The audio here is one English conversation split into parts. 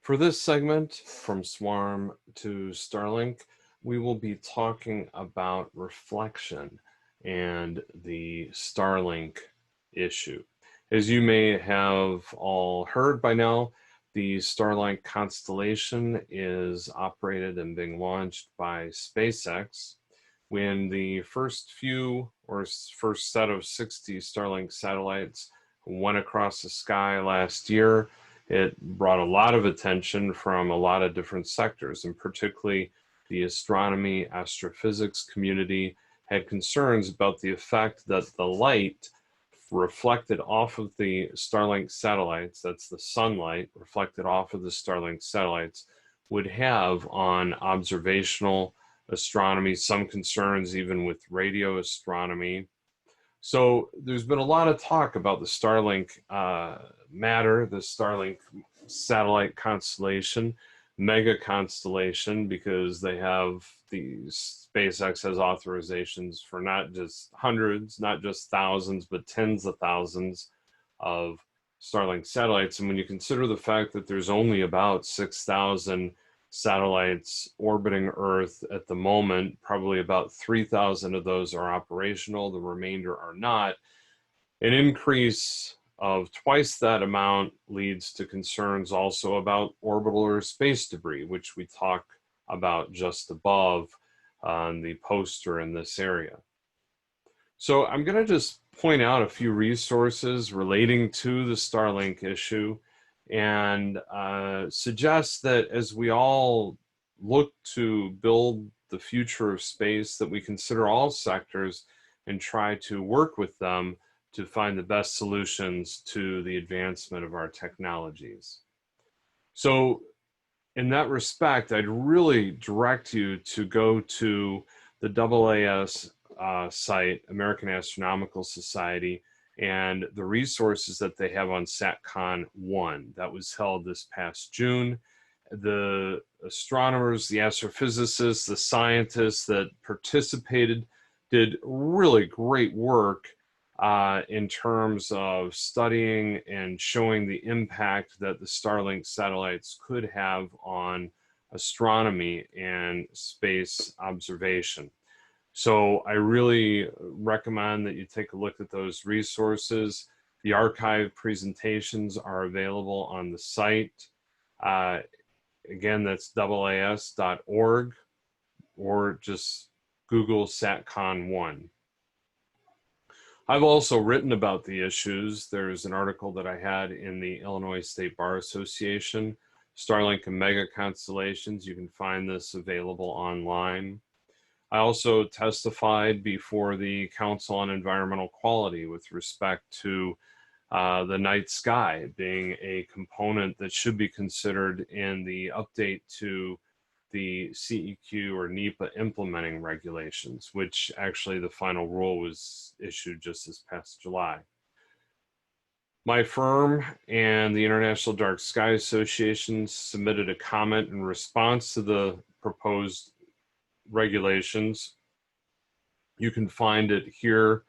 For this segment, from Swarm to Starlink, we will be talking about reflection and the Starlink issue. As you may have all heard by now, the Starlink constellation is operated and being launched by SpaceX. When the first set of 60 Starlink satellites went across the sky last year, it brought a lot of attention from a lot of different sectors, and particularly the astronomy, astrophysics community had concerns about the effect that the light reflected off of the Starlink satellites, that's the sunlight reflected off of the Starlink satellites, would have on observational astronomy, some concerns even with radio astronomy. So there's been a lot of talk about the Starlink matter, the Starlink satellite constellation, MegaConstellation, because they have SpaceX has authorizations for not just hundreds, not just thousands, but tens of thousands of Starlink satellites. And when you consider the fact that there's only about 6,000 satellites orbiting Earth at the moment, probably about 3,000 of those are operational, the remainder are not. An increase of twice that amount leads to concerns also about orbital or space debris, which we talk about just above on the poster in this area. So I'm going to just point out a few resources relating to the Starlink issue and suggest that as we all look to build the future of space, that we consider all sectors and try to work with them to find the best solutions to the advancement of our technologies. So in that respect, I'd really direct you to go to the AAS site, American Astronomical Society, and the resources that they have on SatCon 1 that was held this past June. The astronomers, the astrophysicists, the scientists that participated did really great work in terms of studying and showing the impact that the Starlink satellites could have on astronomy and space observation. So I really recommend that you take a look at those resources. The archive presentations are available on the site. Again, that's AAS.org, or just Google SatCon 1. I've also written about the issues. There's an article that I had in the Illinois State Bar Association, Starlink and MegaConstellations. You can find this available online. I also testified before the Council on Environmental Quality with respect to the night sky being a component that should be considered in the update to the CEQ or NEPA implementing regulations, which actually the final rule was issued just this past July. My firm and the International Dark Sky Association submitted a comment in response to the proposed regulations. You can find it here.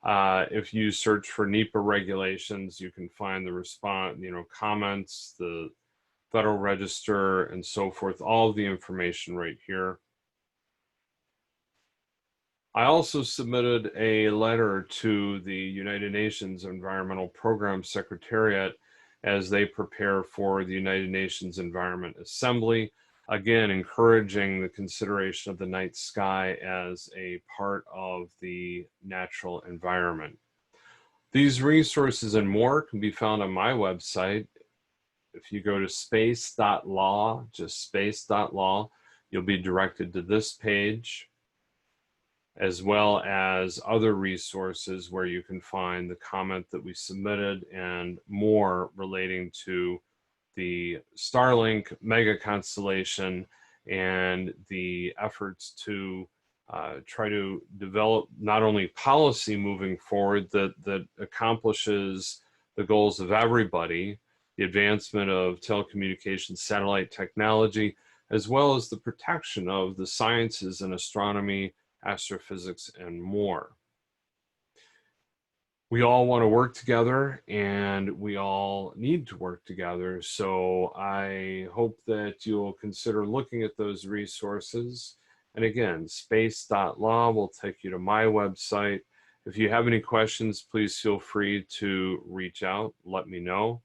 If you search for NEPA regulations, you can find the response, comments, the Federal Register, and so forth, all of the information right here. I also submitted a letter to the United Nations Environmental Program Secretariat as they prepare for the United Nations Environment Assembly, again, encouraging the consideration of the night sky as a part of the natural environment. These resources and more can be found on my website. If you go to space.law, just space.law, you'll be directed to this page, as well as other resources where you can find the comment that we submitted and more relating to the Starlink MegaConstellation and the efforts to try to develop not only policy moving forward that accomplishes the goals of everybody, the advancement of telecommunications satellite technology, as well as the protection of the sciences and astronomy, astrophysics, and more. we all want to work together and we all need to work together. So I hope that you'll consider looking at those resources. And again, space.law will take you to my website. If you have any questions, please feel free to reach out, let me know.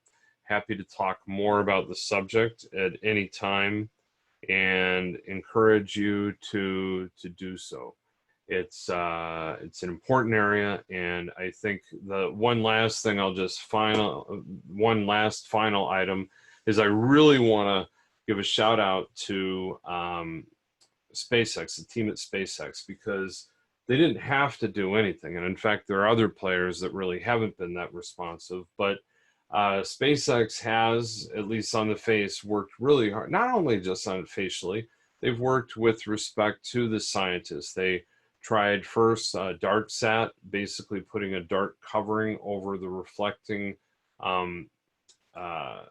Happy to talk more about the subject at any time and encourage you to do so. It's an important area, and I think the one last thing one last final item is I really want to give a shout out to SpaceX, the team at SpaceX, because they didn't have to do anything, and in fact, there are other players that really haven't been that responsive, but SpaceX has, at least on the face, worked really hard, not only just on it facially, they've worked with respect to the scientists. They tried first DarkSat, basically putting a dark covering over the reflecting um, uh,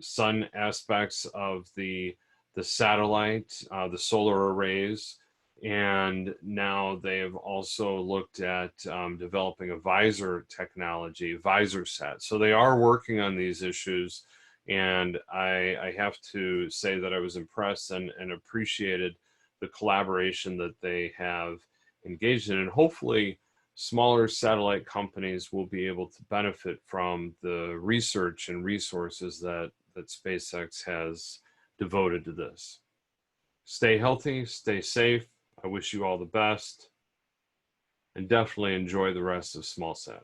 sun aspects of the satellite, the solar arrays, and now they've also looked at developing a visor technology, VisorSat. So they are working on these issues, and I have to say that I was impressed and appreciated the collaboration that they have engaged in, and hopefully smaller satellite companies will be able to benefit from the research and resources that SpaceX has devoted to this. Stay healthy, stay safe. I wish you all the best, and definitely enjoy the rest of SmallSat.